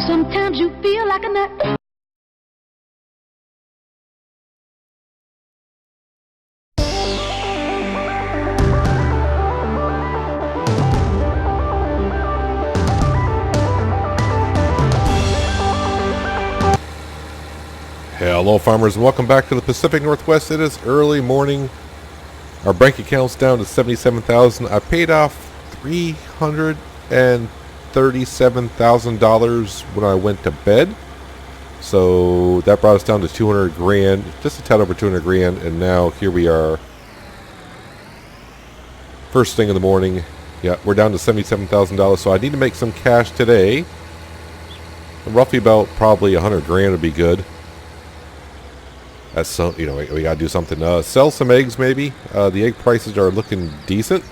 Sometimes you feel like a nut. Hello farmers and welcome back to the Pacific Northwest. It is early morning. Our bank account's down to $77,000. I paid off $337,000 when I went to bed. So that brought us down to 200 grand, just a tad over 200 grand, and now here we are. First thing in the morning. Yeah, we're down to $77,000, so I need to make some cash today. Roughly about probably 100 grand would be good. That's so, you know, we gotta do something. Sell some eggs maybe. The egg prices are looking decent.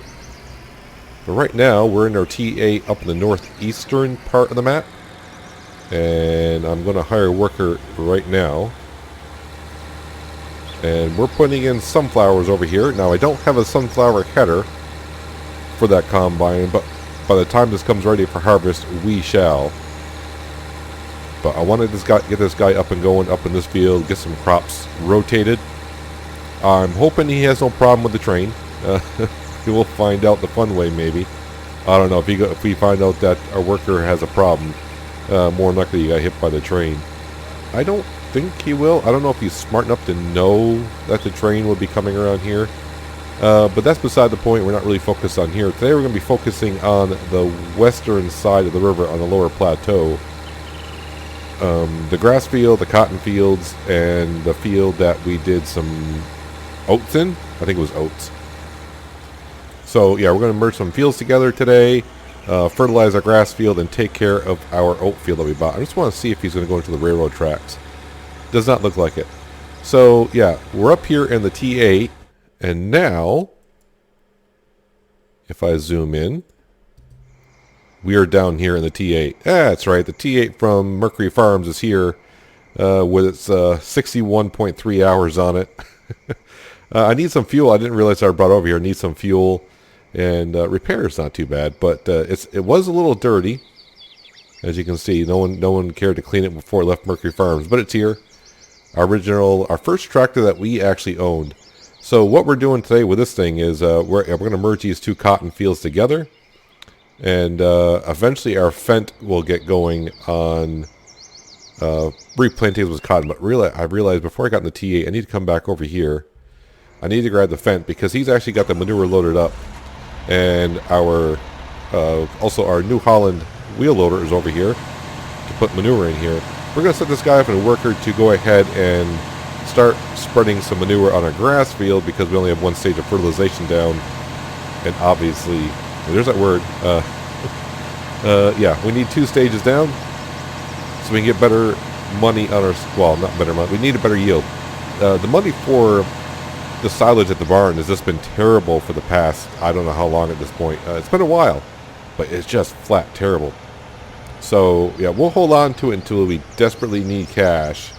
But right now we're in our TA up in the northeastern part of the map, and I'm going to hire a worker right now. And we're putting in sunflowers over here. Now I don't have a sunflower header for that combine, but by the time this comes ready for harvest, we shall. But I wanted get this guy up and going up in this field, get some crops rotated. I'm hoping he has no problem with the train. We'll find out the fun way maybe. I don't know if we find out that our worker has a problem. More than likely he got hit by the train. I don't think he will. I don't know if he's smart enough to know that the train will be coming around here. But that's beside the point. We're not really focused on here. Today we're going to be focusing on the western side of the river on the lower plateau. The grass field, the cotton fields, and the field that we did some oats in. I think it was oats. So yeah, we're going to merge some fields together today, fertilize our grass field, and take care of our oat field that we bought. I just want to see if he's going to go into the railroad tracks. Does not look like it. So yeah, we're up here in the T8, and now, if I zoom in, we are down here in the T8. That's right, the T8 from Mercury Farms is here with its 61.3 hours on it. I need some fuel. I didn't realize I brought over here. I need some fuel, and repair is not too bad, but it was a little dirty, as you can see. No one cared to clean it before it left Mercury Farms, but it's here. Our first tractor that we actually owned. So what we're doing today with this thing is we're going to merge these two cotton fields together. And eventually our Fendt will get going on replanting with cotton. But really, I realized before I got in the T8, I need to come back over here. I need to grab the Fendt because he's actually got the manure loaded up. And also our New Holland wheel loader is over here to put manure in here. We're going to set this guy up and a worker to go ahead and start spreading some manure on our grass field because we only have one stage of fertilization down. And obviously, there's that word. Yeah, we need 2 stages down so we can get better money on our... Well, not better money. We need a better yield. The money for the silage at the barn has just been terrible for the past, I don't know how long at this point. It's been a while, but it's just flat terrible. So, yeah, we'll hold on to it until we desperately need cash,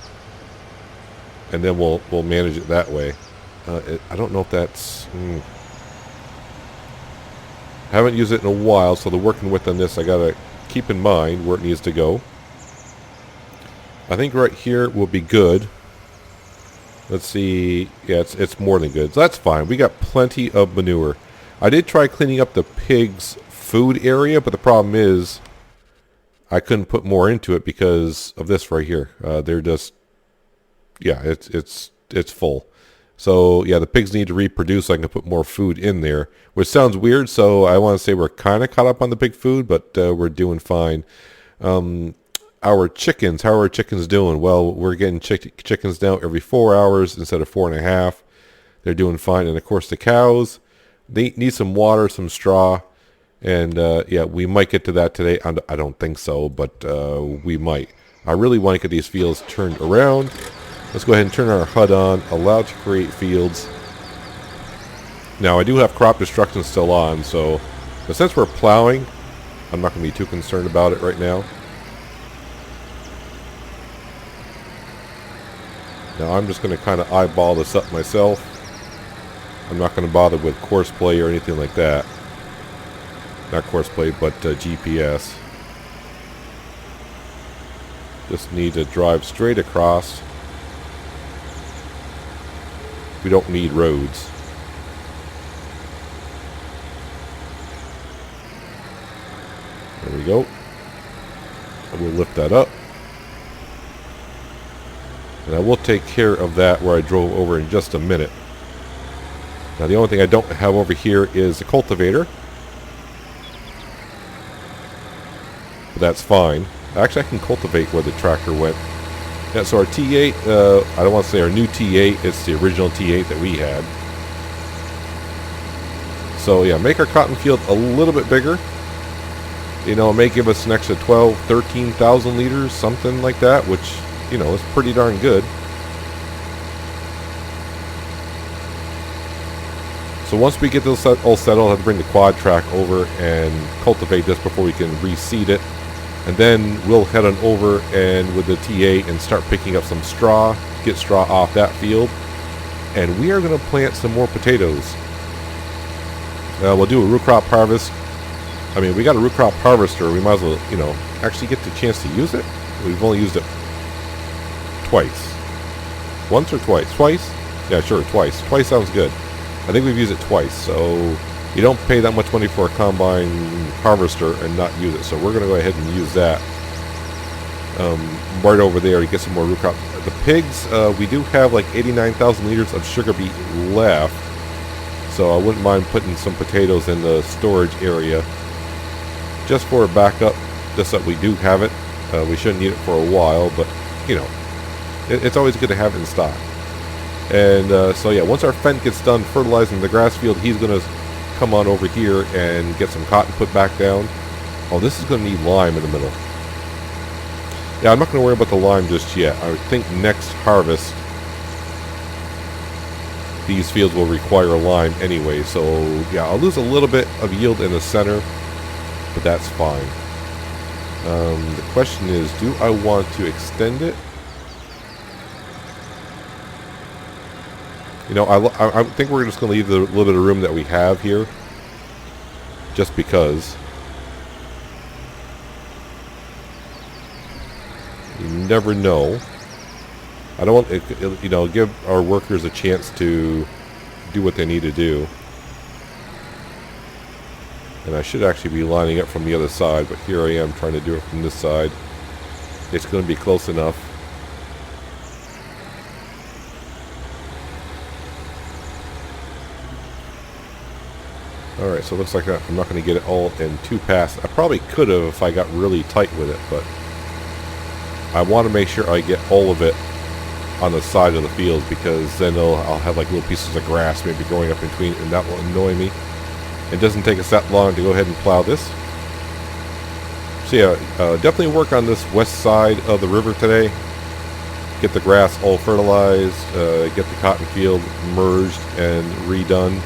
and then we'll manage it that way. I don't know if that's... Haven't used it in a while, so the working width on this I gotta keep in mind where it needs to go. I think right here will be good. Let's see. Yeah, it's more than good. So that's fine. We got plenty of manure. I did try cleaning up the pigs' food area, but the problem is I couldn't put more into it because of this right here. They're just, yeah, it's full. So, yeah, the pigs need to reproduce so I can put more food in there, which sounds weird, so I want to say we're kind of caught up on the pig food, but we're doing fine. Our chickens, how are our chickens doing? Well, we're getting chickens now every 4 hours instead of 4.5. They're doing fine. And, of course, the cows, they need some water, some straw, and, yeah, we might get to that today. I don't think so, but we might. I really want to get these fields turned around. Let's go ahead and turn our HUD on, allow to create fields. Now, I do have crop destruction still on, so but since we're plowing, I'm not going to be too concerned about it right now. Now, I'm just going to kind of eyeball this up myself. I'm not going to bother with Courseplay or anything like that. Not Courseplay, but GPS. Just need to drive straight across. We don't need roads. There we go. And we'll lift that up. And I will take care of that where I drove over in just a minute. Now the only thing I don't have over here is a cultivator. But that's fine. Actually, I can cultivate where the tractor went. Yeah, so our T8, I don't want to say our new T8, it's the original T8 that we had. So yeah, make our cotton field a little bit bigger. You know, it may give us an extra 12, 13,000 liters, something like that, which, you know, is pretty darn good. So once we get this all settled, I'll have to bring the quad track over and cultivate this before we can reseed it. And then we'll head on over and with the T8 and start picking up some straw, get straw off that field. And we are going to plant some more potatoes. We'll do a root crop harvest. I mean, we got a root crop harvester. We might as well, you know, actually get the chance to use it. We've only used it twice. Once or twice? Twice? Yeah, sure, twice. Twice sounds good. I think we've used it twice, so you don't pay that much money for a combine harvester and not use it. So we're going to go ahead and use that right over there to get some more root crop. The pigs, we do have like 89,000 liters of sugar beet left, so I wouldn't mind putting some potatoes in the storage area just for a backup, just that we do have it. We shouldn't need it for a while, but you know, it's always good to have it in stock. And so yeah, once our Fent gets done fertilizing the grass field, he's going to come on over here and get some cotton put back down. Oh, this is going to need lime in the middle. Yeah, I'm not going to worry about the lime just yet. I think next harvest these fields will require lime anyway, so yeah, I'll lose a little bit of yield in the center, but that's fine. The question is, do I want to extend it? You know, I think we're just going to leave the little bit of room that we have here, just because. You never know. I don't want it, you know, give our workers a chance to do what they need to do. And I should actually be lining up from the other side, but here I am trying to do it from this side. It's going to be close enough. Alright, so it looks like I'm not going to get it all in two passes. I probably could have if I got really tight with it, but I want to make sure I get all of it on the side of the field, because then I'll have like little pieces of grass maybe growing up between it, and that will annoy me. It doesn't take us that long to go ahead and plow this. So yeah, definitely work on this west side of the river today. Get the grass all fertilized, get the cotton field merged and redone.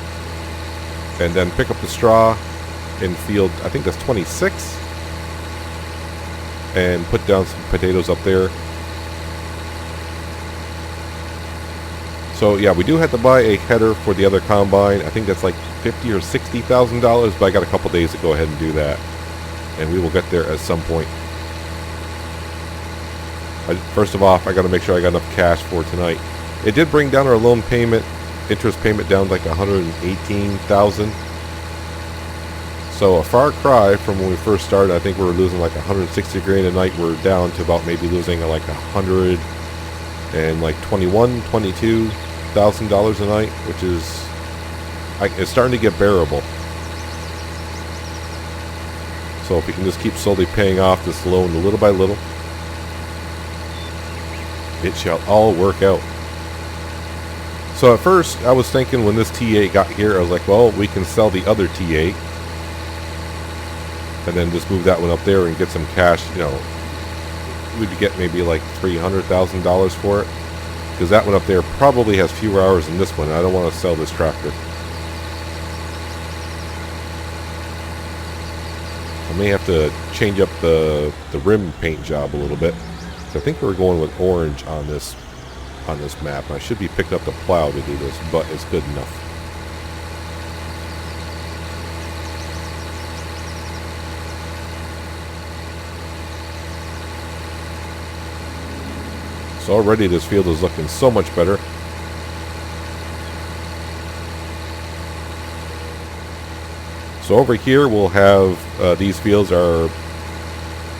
And then pick up the straw in field, I think that's 26. And put down some potatoes up there. So yeah, we do have to buy a header for the other combine. I think that's like $50,000 or $60,000, but I got a couple days to go ahead and do that, and we will get there at some point. First of all, I got to make sure I got enough cash for tonight. It did bring down our loan payment, interest payment down to like $118,000. So a far cry from when we first started. I think we were losing like 160 grand a night. We're down to about maybe losing like $100 and like $22,000 a night, which is it's starting to get bearable. So if we can just keep slowly paying off this loan little by little, it shall all work out. So at first I was thinking when this T8 got here, I was like, well, we can sell the other T8 and then just move that one up there and get some cash. You know, we'd get maybe like $300,000 for it, because that one up there probably has fewer hours than this one. I don't want to sell this tractor. I may have to change up the rim paint job a little bit. So I think we're going with orange on this map. I should be picking up the plow to do this, but it's good enough. So already this field is looking so much better. So over here we'll have, these fields are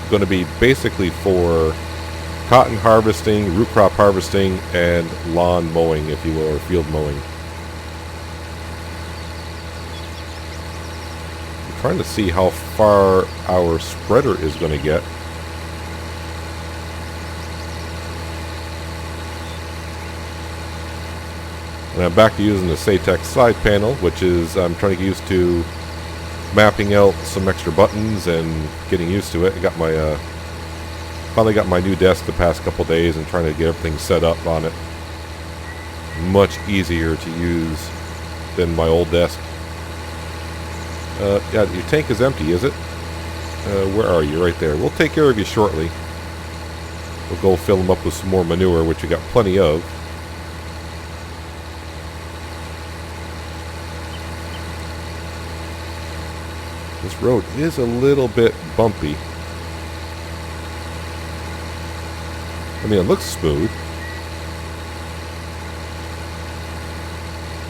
going to be basically for cotton harvesting, root crop harvesting, and lawn mowing, if you will, or field mowing. I'm trying to see how far our spreader is going to get. And I'm back to using the Satex side panel, which is I'm trying to get used to mapping out some extra buttons and getting used to it. I got my finally got my new desk the past couple days and trying to get everything set up on it. Much easier to use than my old desk. Yeah, your tank is empty, is it? Where are you? Right there. We'll take care of you shortly. We'll go fill them up with some more manure, which we got plenty of. This road is a little bit bumpy. I mean, it looks smooth.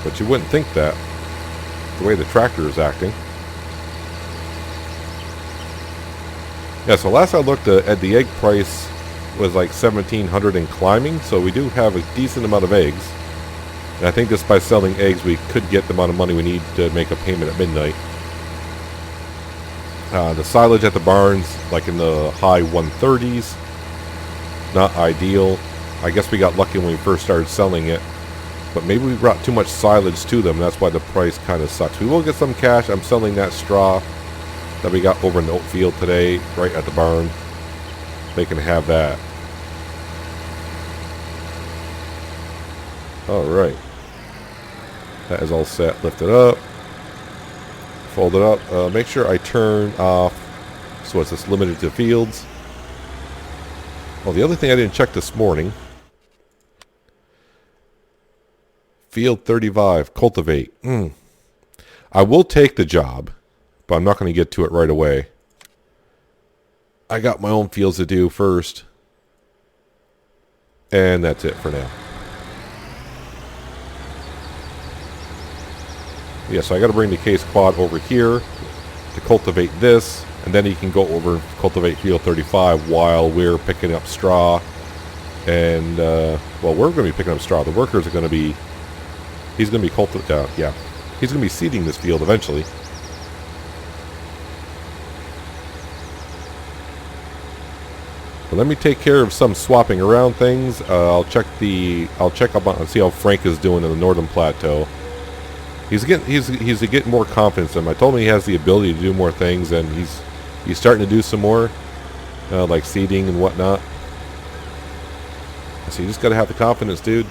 But you wouldn't think that, the way the tractor is acting. Yeah, so last I looked at the egg price was like $1,700 and climbing, so we do have a decent amount of eggs. And I think just by selling eggs we could get the amount of money we need to make a payment at midnight. The silage at the barns, like in the high 130s. Not ideal. I guess we got lucky when we first started selling it. But maybe we brought too much silage to them, and that's why the price kind of sucks. We will get some cash. I'm selling that straw that we got over in the oat field today, right at the barn. They can have that. Alright. That is all set. Lift it up. Fold it up. Make sure I turn off so it's just limited to fields. Oh, the other thing I didn't check this morning. Field 35, cultivate. I will take the job, but I'm not going to get to it right away. I got my own fields to do first. And that's it for now. Yeah, so I got to bring the case quad over here to cultivate this, and then he can go over and cultivate field 35 while we're picking up straw. And, well, we're going to be picking up straw. The workers are going to be, he's going to be yeah, he's going to be seeding this field eventually. But let me take care of some swapping around things. I'll check up on and see how Frank is doing in the Northern Plateau. He's getting more confidence in him. I told him he has the ability to do more things, and he's starting to do some more, like seeding and whatnot. So you just got to have the confidence, dude.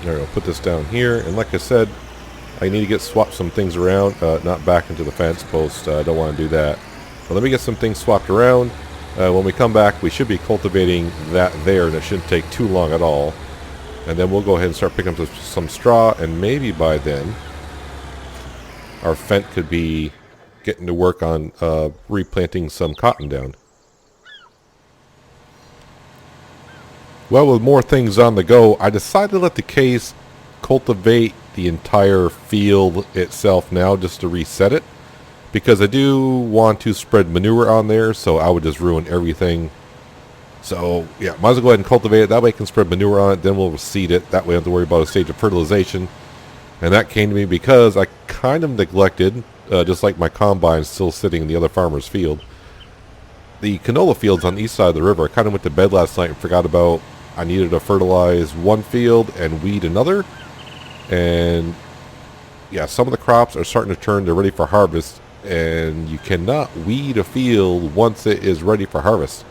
Alright, I'll put this down here, and like I said, I need to swap some things around, not back into the fence post. I don't want to do that. But let me get some things swapped around. When we come back, we should be cultivating that there, and it shouldn't take too long at all. And then we'll go ahead and start picking up some straw, and maybe by then, our Fent could be getting to work on replanting some cotton down. Well, with more things on the go, I decided to let the case cultivate the entire field itself now, just to reset it. Because I do want to spread manure on there, so I would just ruin everything. So, yeah, might as well go ahead and cultivate it. That way I can spread manure on it, then we'll seed it. That way I don't have to worry about a stage of fertilization. And that came to me because I kind of neglected, just like my combine still sitting in the other farmer's field. The canola fields on the east side of the river, I kind of went to bed last night and forgot about I needed to fertilize one field and weed another. And, yeah, some of the crops are starting to turn, they're ready for harvest. And you cannot weed a field once it is ready for harvest.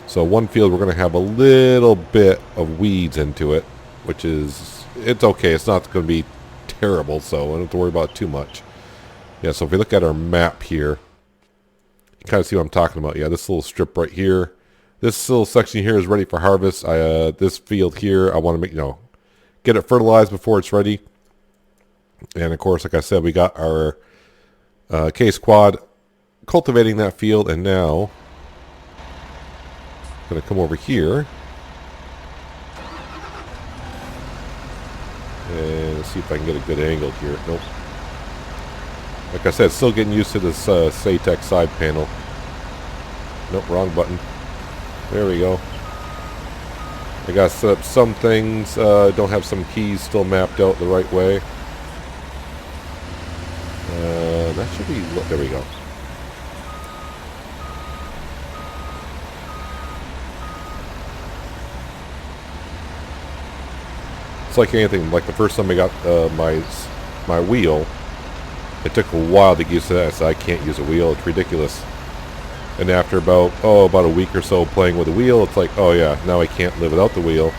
So one field we're going to have a little bit of weeds into it, which is, it's okay. It's not going to be terrible, so I don't have to worry about it too much. Yeah, so if we look at our map here, you kind of see what I'm talking about. Yeah, this little strip right here. This little section here is ready for harvest. This field here, I want to make, get it fertilized before it's ready. And of course, like I said, we got our case quad cultivating that field, and now I'm going to come over here and see if I can get a good angle here. Nope. Like I said, still getting used to this Satex side panel. Nope, wrong button. There we go. I got to set up some things. Don't have some keys still mapped out the right way. That should be... There we go. It's like anything. Like the first time I got my wheel, it took a while to get used to that. So I can't use a wheel. It's ridiculous. And after about a week or so playing with the wheel, it's like, oh yeah, now I can't live without the wheel.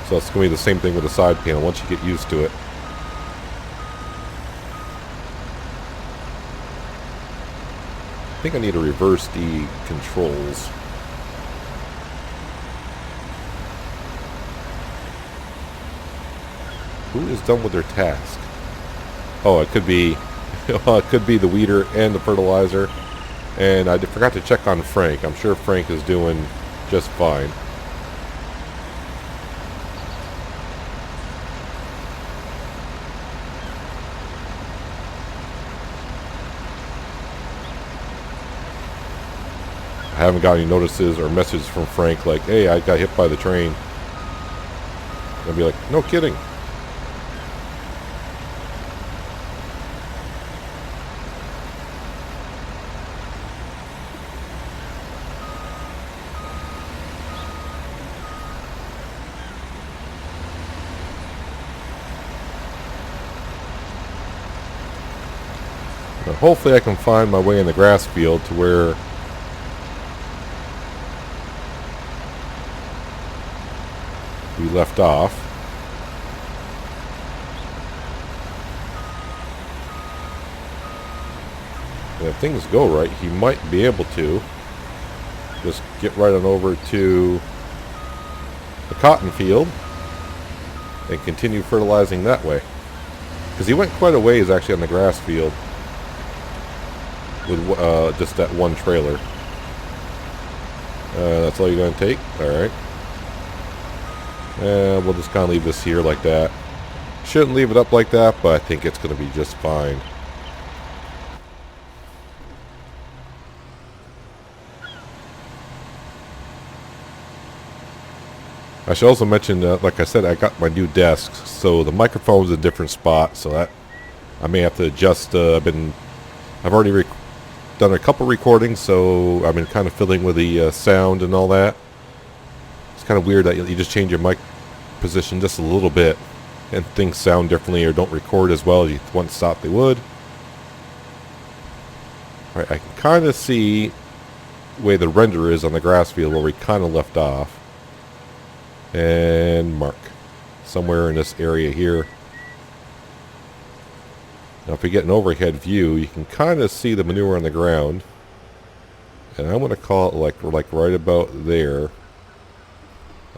So it's going to be the same thing with the side panel once you get used to it. I think I need to reverse the controls. Who is done with their task? Oh, it could be it could be the weeder and the fertilizer. And I forgot to check on Frank. I'm sure Frank is doing just fine. I haven't got any notices or messages from Frank like, hey, I got hit by the train. I'll be like, no kidding. But hopefully I can find my way in the grass field to where we left off. And if things go right, he might be able to just get right on over to the cotton field and continue fertilizing that way. Because he went quite a ways actually on the grass field with just that one trailer. That's all you're going to take? Alright. And we'll just kind of leave this here like that. Shouldn't leave it up like that, but I think it's going to be just fine. I should also mention, like I said, I got my new desk, so the microphone's in a different spot, so that I may have to adjust. I've already done a couple recordings, so I've been kind of fiddling with the sound and all that. It's kind of weird that you just change your mic position just a little bit and things sound differently or don't record as well as you once thought they would. Alright, I can kind of see the way the render is on the grass field where we kind of left off. And mark. Somewhere in this area here. Now if we get an overhead view, you can kind of see the manure on the ground. And I'm going to call it like right about there.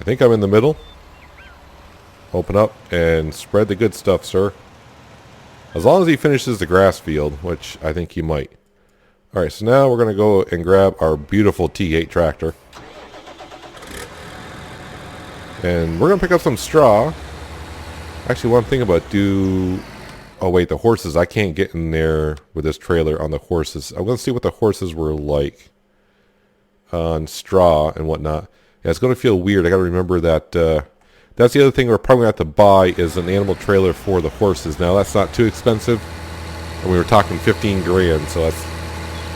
I think I'm in the middle. Open up and spread the good stuff, sir. As long as he finishes the grass field, which I think he might. Alright, so now we're going to go and grab our beautiful T8 tractor. And we're going to pick up some straw. Actually, one thing about oh wait, the horses. I can't get in there with this trailer on the horses. I'm going to see what the horses were like on straw and whatnot. Yeah, it's going to feel weird. I got to remember that that's the other thing we're probably going to have to buy is an animal trailer for the horses. Now, that's not too expensive. And we were talking 15 grand, so that's...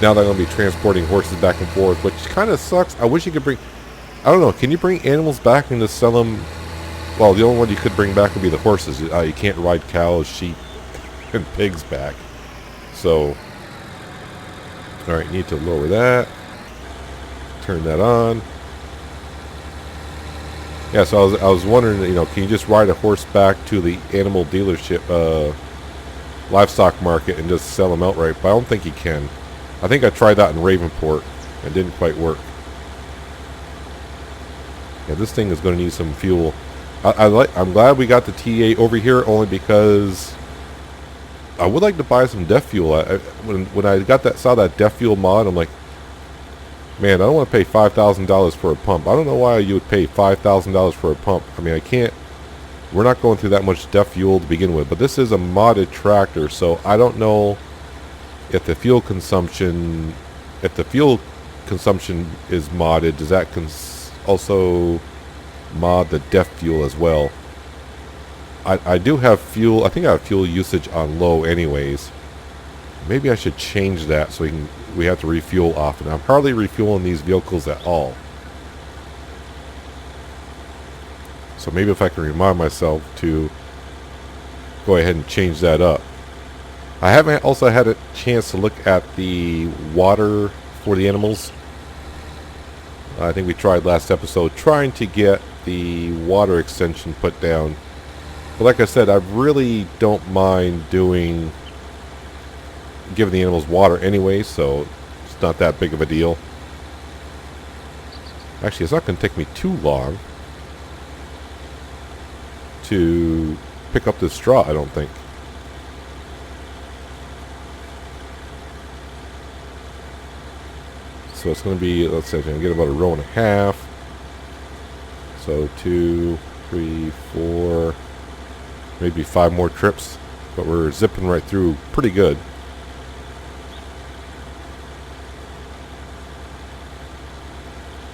Now they're going to be transporting horses back and forth, which kind of sucks. I wish you could bring... I don't know, can you bring animals back and just sell them? Well, the only one you could bring back would be the horses. You can't ride cows, sheep, and pigs back. So, alright, need to lower that. Turn that on. Yeah, so I was wondering, can you just ride a horse back to the animal dealership, livestock market and just sell them outright? But I don't think you can. I think I tried that in Ravenport and didn't quite work. Yeah, this thing is going to need some fuel. I'm glad we got the T8 over here only because I would like to buy some Death Fuel. When I saw that Death Fuel mod, I'm like, man, I don't want to pay $5,000 for a pump. I don't know why you would pay $5,000 for a pump. I mean, I can't. We're not going through that much Death Fuel to begin with, but this is a modded tractor, so I don't know if the fuel consumption, is modded. Does that also mod the Death Fuel as well? I do have fuel. I think I have fuel usage on low anyways. Maybe I should change that so we have to refuel often. I'm hardly refueling these vehicles at all. So maybe if I can remind myself to go ahead and change that up. I haven't also had a chance to look at the water for the animals. I think we tried last episode trying to get the water extension put down. But like I said, I really don't mind giving the animals water anyway, so it's not that big of a deal. Actually, it's not going to take me too long to pick up this straw, I don't think. So it's going to be, let's say, I'm going to get about a row and a half. So 2, 3, 4... maybe 5 more trips, but we're zipping right through pretty good.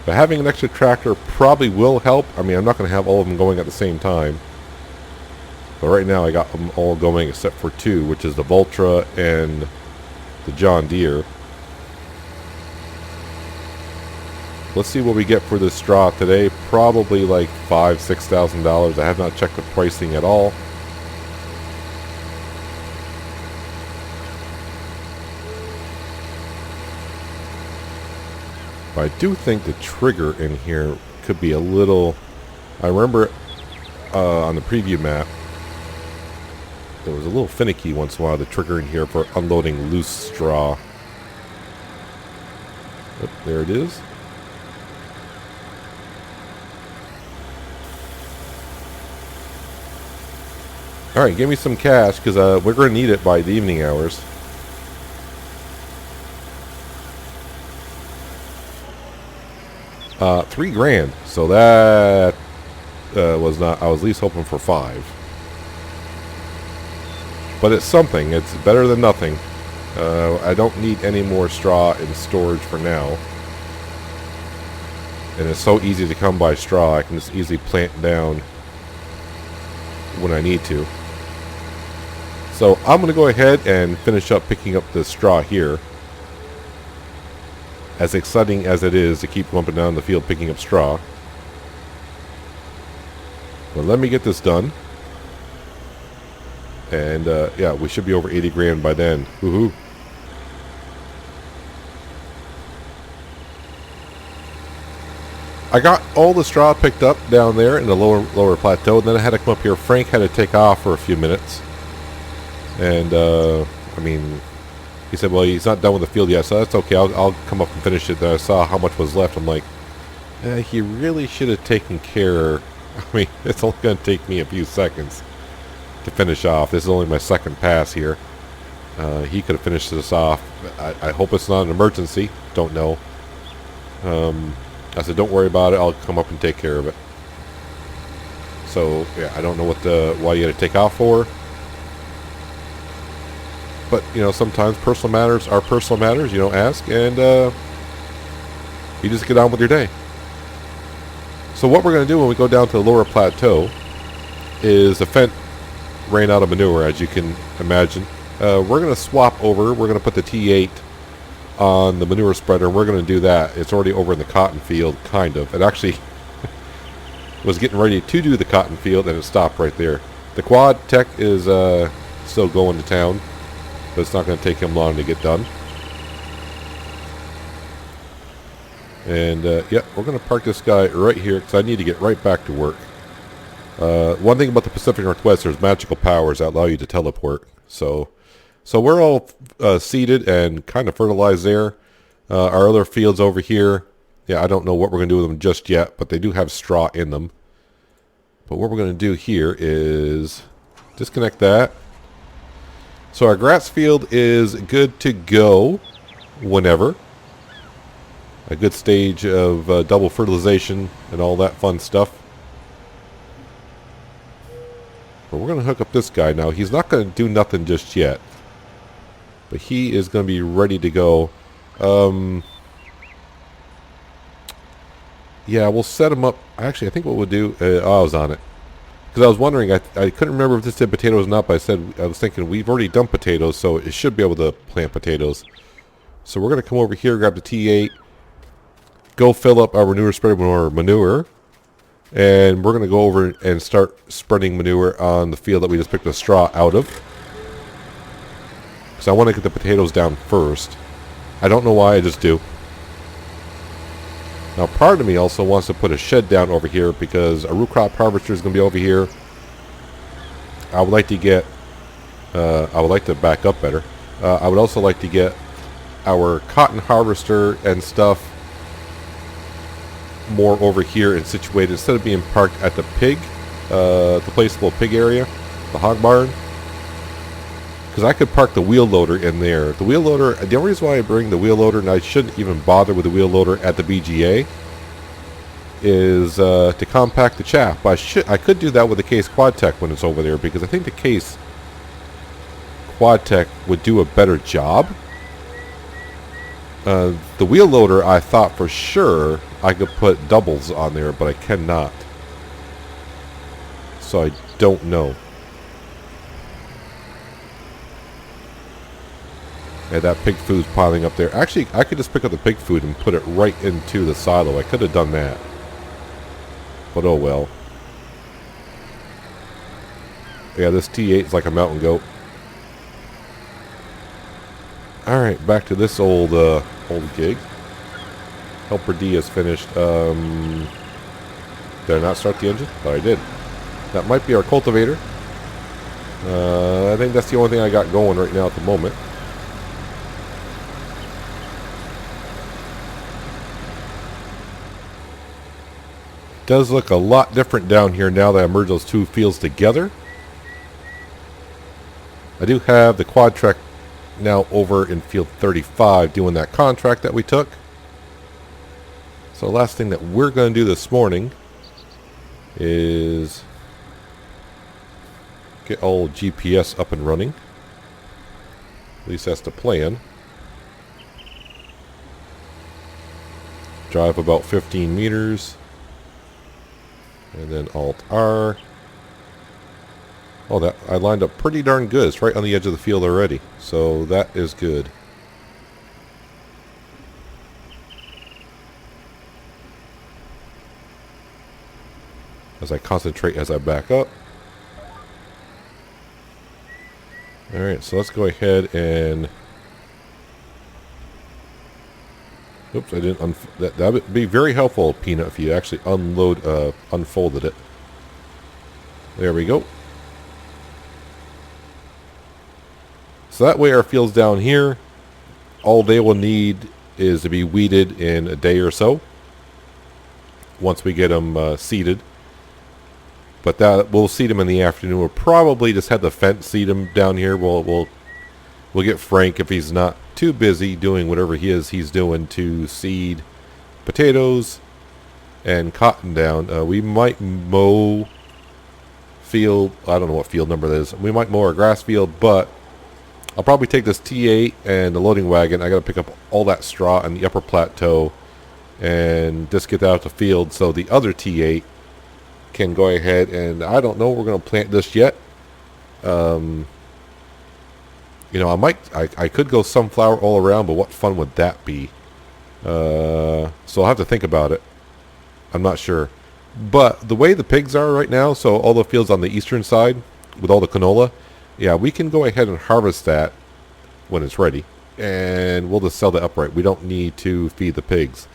But having an extra tractor probably will help. I mean, I'm not going to have all of them going at the same time. But right now I got them all going except for 2, which is the Voltra and the John Deere. Let's see what we get for this straw today. Probably like $5,000–$6,000. I have not checked the pricing at all. But I do think the trigger in here could be a little... I remember on the preview map, it was a little finicky once in a while, the trigger in here for unloading loose straw. Oh, there it is. Alright, give me some cash, because we're going to need it by the evening hours. $3,000. So that was not... I was at least hoping for 5. But it's something. It's better than nothing. I don't need any more straw in storage for now. And it's so easy to come by straw. I can just easily plant down when I need to. So I'm going to go ahead and finish up picking up the straw here. As exciting as it is to keep bumping down the field picking up straw. But let me get this done. And yeah, we should be over $80,000 by then. Woohoo! I got all the straw picked up down there in the lower plateau, and then I had to come up here. Frank had to take off for a few minutes. And, I mean, he said, well, he's not done with the field yet, so that's okay. I'll come up and finish it. Then I saw how much was left. I'm like, he really should have taken care. I mean, it's only going to take me a few seconds to finish off. This is only my second pass here. He could have finished this off. I hope it's not an emergency. Don't know. I said, don't worry about it. I'll come up and take care of it. So, yeah, I don't know why you had to take off for. But, you know, sometimes personal matters are personal matters. You don't ask, and you just get on with your day. So what we're going to do when we go down to the lower plateau is the Fendt ran out of manure, as you can imagine. We're going to swap over. We're going to put the T8 on the manure spreader, and we're going to do that. It's already over in the cotton field, kind of. It actually was getting ready to do the cotton field, and it stopped right there. The Quad Tech is still going to town, but it's not going to take him long to get done. And yeah, we're going to park this guy right here because I need to get right back to work. One thing about the Pacific Northwest, there's magical powers that allow you to teleport. So we're all seeded and kind of fertilized there. Our other fields over here, yeah, I don't know what we're going to do with them just yet, but they do have straw in them. But what we're going to do here is disconnect that. So our grass field is good to go whenever. A good stage of double fertilization and all that fun stuff. But we're going to hook up this guy now. He's not going to do nothing just yet. But he is going to be ready to go. Yeah, we'll set him up. Actually, I think what we'll do... I was on it. Because I was wondering, I couldn't remember if this did potatoes or not, but I was thinking we've already done potatoes, so it should be able to plant potatoes. So we're going to come over here, grab the T8, go fill up our manure spreader with more manure, and we're going to go over and start spreading manure on the field that we just picked the straw out of. Because I want to get the potatoes down first. I don't know why, I just do. Now, part of me also wants to put a shed down over here because a root crop harvester is going to be over here. I would like to get, I would like to back up better. I would also like to get our cotton harvester and stuff more over here and situated instead of being parked at the pig, the placeable pig area, the hog barn. Because I could park the wheel loader in there. The wheel loader, the only reason why I bring the wheel loader, and I shouldn't even bother with the wheel loader at the BGA, is to compact the chaff. But I could do that with the Case Quadtech when it's over there, because I think the Case Quadtech would do a better job. The wheel loader, I thought for sure I could put doubles on there, but I cannot. So I don't know. Yeah, that pig food's piling up there. Actually, I could just pick up the pig food and put it right into the silo. I could have done that. But oh well. Yeah, this T8 is like a mountain goat. Alright, back to this old gig. Helper D is finished. Did I not start the engine? Oh, I did. That might be our cultivator. I think that's the only thing I got going right now at the moment. Does look a lot different down here now that I merge those two fields together. I do have the Quadtrac now over in field 35 doing that contract that we took. So the last thing that we're going to do this morning is get all GPS up and running. At least that's the plan. Drive about 15 meters. And then Alt-R. Oh, that I lined up pretty darn good. It's right on the edge of the field already. So that is good. As I concentrate as I back up. Alright, so let's go ahead and... Oops, I didn't that would be very helpful, Peanut, if you actually unfolded it. There we go. So that way our field's down here. All they will need is to be weeded in a day or so. Once we get them seeded. But that we'll seed them in the afternoon. We'll probably just have the fence seed them down here. We'll get Frank if he's not too busy doing whatever he's doing to seed potatoes and cotton down. We might mow field. I don't know what field number that is. We might mow our grass field, but I'll probably take this T8 and the loading wagon. I got to pick up all that straw on the upper plateau and just get that out the field so the other T8 can go ahead and I don't know. We're going to plant this yet. You know, I could go sunflower all around, but what fun would that be? So I'll have to think about it. I'm not sure. But the way the pigs are right now, so all the fields on the eastern side with all the canola, yeah, we can go ahead and harvest that when it's ready. And we'll just sell that upright. We don't need to feed the pigs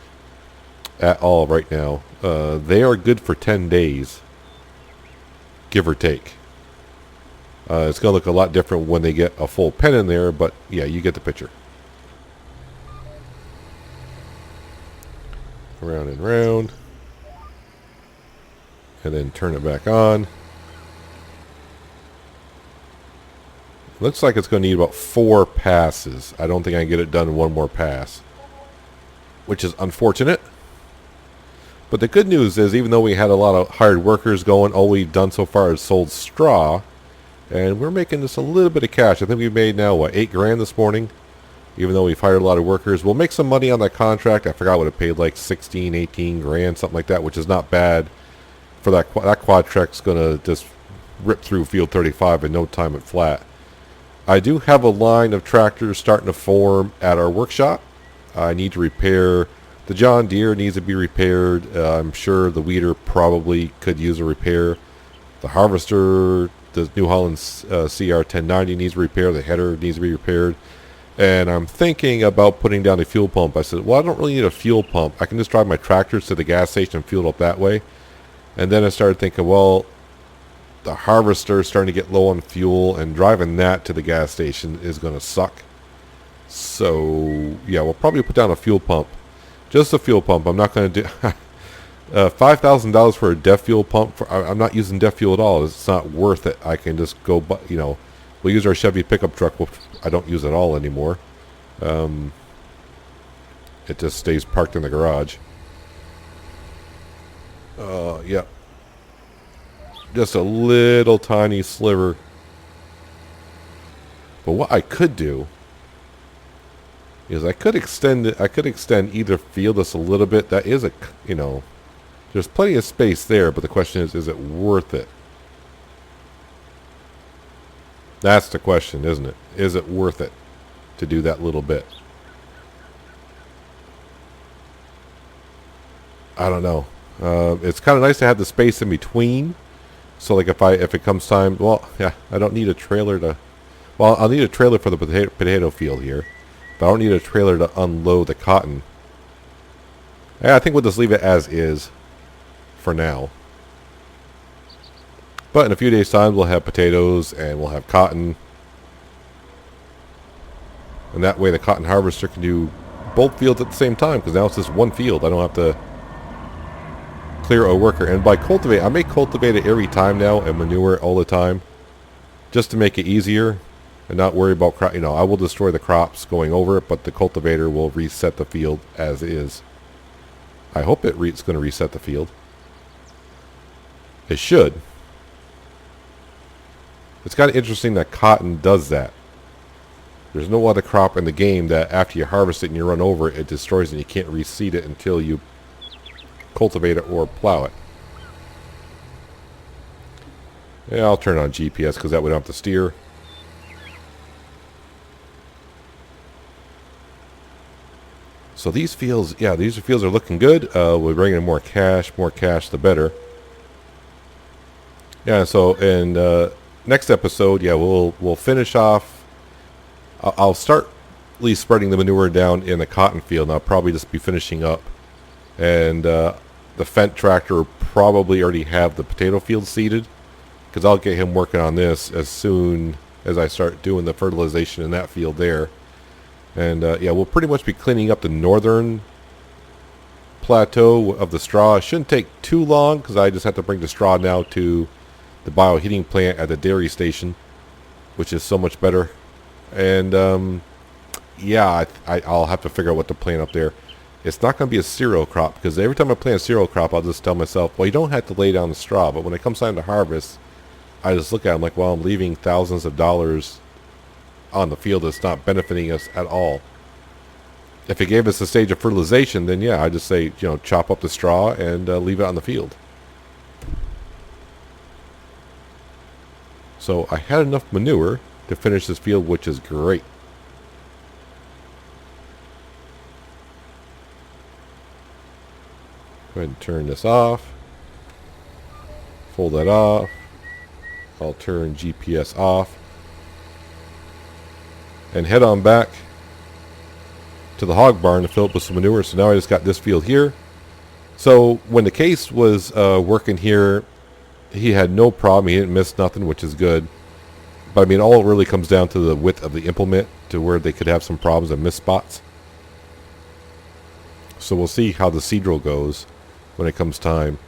at all right now. They are good for 10 days, give or take. It's going to look a lot different when they get a full pen in there, but yeah, you get the picture. Round and round. And then turn it back on. Looks like it's going to need about 4 passes. I don't think I can get it done in one more pass, which is unfortunate. But the good news is, even though we had a lot of hired workers going, all we've done so far is sold straw, and we're making just a little bit of cash. I think we made now, what, 8 grand this morning? Even though we've hired a lot of workers. We'll make some money on that contract. I forgot what it paid, like 16, 18 grand, something like that, which is not bad for that. That quad track's going to just rip through field 35 in no time at flat. I do have a line of tractors starting to form at our workshop. I need to repair. The John Deere needs to be repaired. I'm sure the weeder probably could use a repair. The harvester, the New Holland CR 1090 needs repair. The header needs to be repaired. And I'm thinking about putting down a fuel pump. I said, well, I don't really need a fuel pump. I can just drive my tractors to the gas station and fuel up that way. And then I started thinking, well, the harvester is starting to get low on fuel, and driving that to the gas station is going to suck. So, yeah, we'll probably put down a fuel pump. Just a fuel pump. I'm not going to do $5,000 for a DEF fuel pump. I'm not using DEF fuel at all. It's not worth it. I can just go, you know, we'll use our Chevy pickup truck, which I don't use at all anymore. It just stays parked in the garage. Yeah. Just a little tiny sliver. But what I could do is I could extend it. I could extend either field just a little bit. That is you know, there's plenty of space there, but the question is it worth it? That's the question, isn't it? Is it worth it to do that little bit? I don't know. It's kind of nice to have the space in between. So like if it comes time, well, yeah, I don't need a trailer to, well, I'll need a trailer for the potato field here, but I don't need a trailer to unload the cotton. Yeah, I think we'll just leave it as is for now. But in a few days' time, we'll have potatoes and we'll have cotton. And that way the cotton harvester can do both fields at the same time, because now it's just one field. I don't have to clear a worker. And by cultivate, I may cultivate it every time now and manure it all the time, just to make it easier and not worry about crop. You know, I will destroy the crops going over it, but the cultivator will reset the field as is. I hope it's going to reset the field. It should. It's kind of interesting that cotton does that. There's no other crop in the game that after you harvest it and you run over it, it destroys it and you can't reseed it until you cultivate it or plow it. Yeah, I'll turn on GPS because that way I don't have to steer. So these fields, yeah, these fields are looking good. We're bringing in more cash the better. Yeah, so in next episode, yeah, we'll finish off. I'll start at least spreading the manure down in the cotton field, and I'll probably just be finishing up. And the Fendt tractor will probably already have the potato field seeded, because I'll get him working on this as soon as I start doing the fertilization in that field there. And yeah, we'll pretty much be cleaning up the northern plateau of the straw. It shouldn't take too long, because I just have to bring the straw now to the bioheating plant at the dairy station, which is so much better. And yeah, I'll have to figure out what to plant up there. It's not going to be a cereal crop, because every time I plant a cereal crop, I'll just tell myself, well, you don't have to lay down the straw. But when it comes time to harvest, I just look at it, I'm like, well, I'm leaving thousands of dollars on the field that's not benefiting us at all. If it gave us a stage of fertilization, then yeah, I just say, you know, chop up the straw and leave it on the field. So I had enough manure to finish this field, which is great. Go ahead and turn this off. Fold that off. I'll turn GPS off. And head on back to the hog barn to fill up with some manure. So now I just got this field here. So when the case was working here, he had no problem. He didn't miss nothing, which is good. But I mean, all it really comes down to the width of the implement, to where they could have some problems and miss spots. So we'll see how the seed drill goes when it comes time.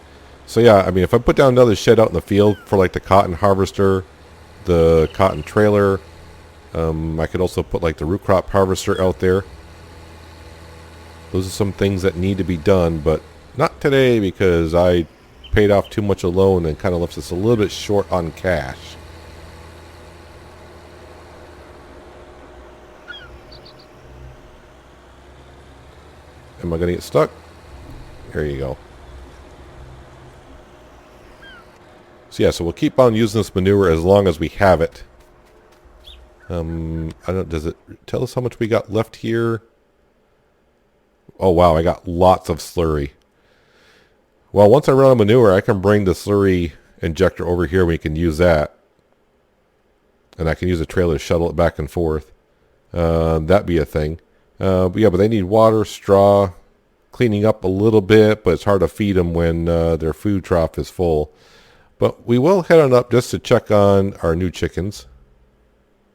So yeah, I mean, if I put down another shed out in the field for like the cotton harvester, the cotton trailer, I could also put like the root crop harvester out there. Those are some things that need to be done, but not today because I paid off too much a loan and kind of left us a little bit short on cash. Am I going to get stuck? There you go. So yeah, so we'll keep on using this manure as long as we have it. I don't. Does it tell us how much we got left here? Oh wow, I got lots of slurry. Well, once I run out of manure, I can bring the slurry injector over here. We can use that, and I can use a trailer to shuttle it back and forth. That'd be a thing. But yeah, but they need water, straw, cleaning up a little bit, but it's hard to feed them when their food trough is full. But we will head on up just to check on our new chickens.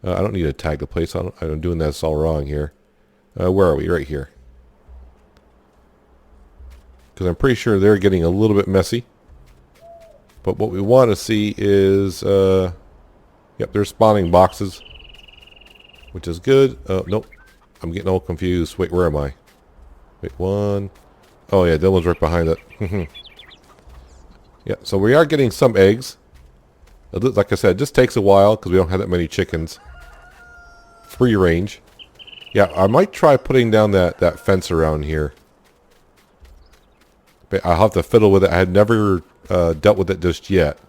I don't need to tag the place. I'm doing this all wrong here. Where are we? Right here. Because I'm pretty sure they're getting a little bit messy. But what we want to see is... yep, they're spawning boxes. Which is good. Nope. I'm getting all confused. Wait, where am I? Wait, one. Oh yeah, Dylan's right behind it. Yeah, so we are getting some eggs. Like I said, it just takes a while because we don't have that many chickens. Free range. Yeah, I might try putting down that fence around here. But I'll have to fiddle with it. I had never dealt with it just yet.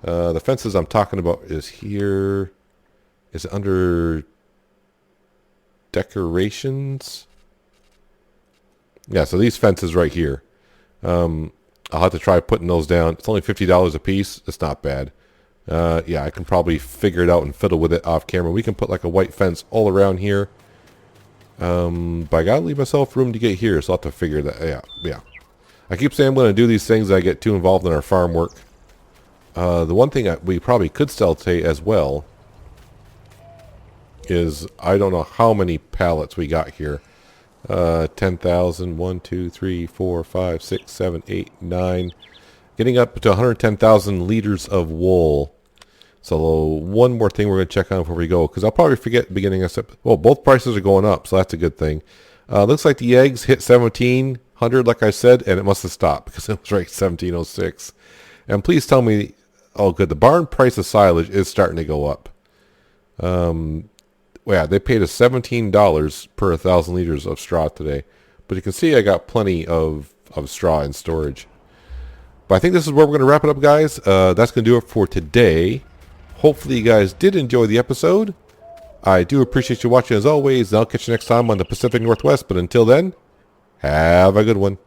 The fences I'm talking about is here. Is it under decorations? Yeah, so these fences right here. I'll have to try putting those down. It's only $50 a piece. It's not bad. Yeah, I can probably figure it out and fiddle with it off camera. We can put like a white fence all around here. But I gotta leave myself room to get here, so I'll have to figure that. Yeah. I keep saying I'm going to do these things. I get too involved in our farm work. The one thing we probably could sell today as well is I don't know how many pallets we got here. 10,000, 1, 2, 3, 4, 5, 6, 7, 8, 9. Getting up to 110,000 liters of wool. So one more thing we're going to check on before we go, because I'll probably forget at the beginning of September. Well, both prices are going up, so that's a good thing. Looks like the eggs hit 1,700, like I said, and it must have stopped because it was right 1,706. And please tell me, oh good, the barn price of silage is starting to go up. Well, yeah, they paid us $17 per 1,000 liters of straw today. But you can see I got plenty of straw in storage. But I think this is where we're going to wrap it up, guys. That's going to do it for today. Hopefully you guys did enjoy the episode. I do appreciate you watching as always. I'll catch you next time on the Pacific Northwest. But until then, have a good one.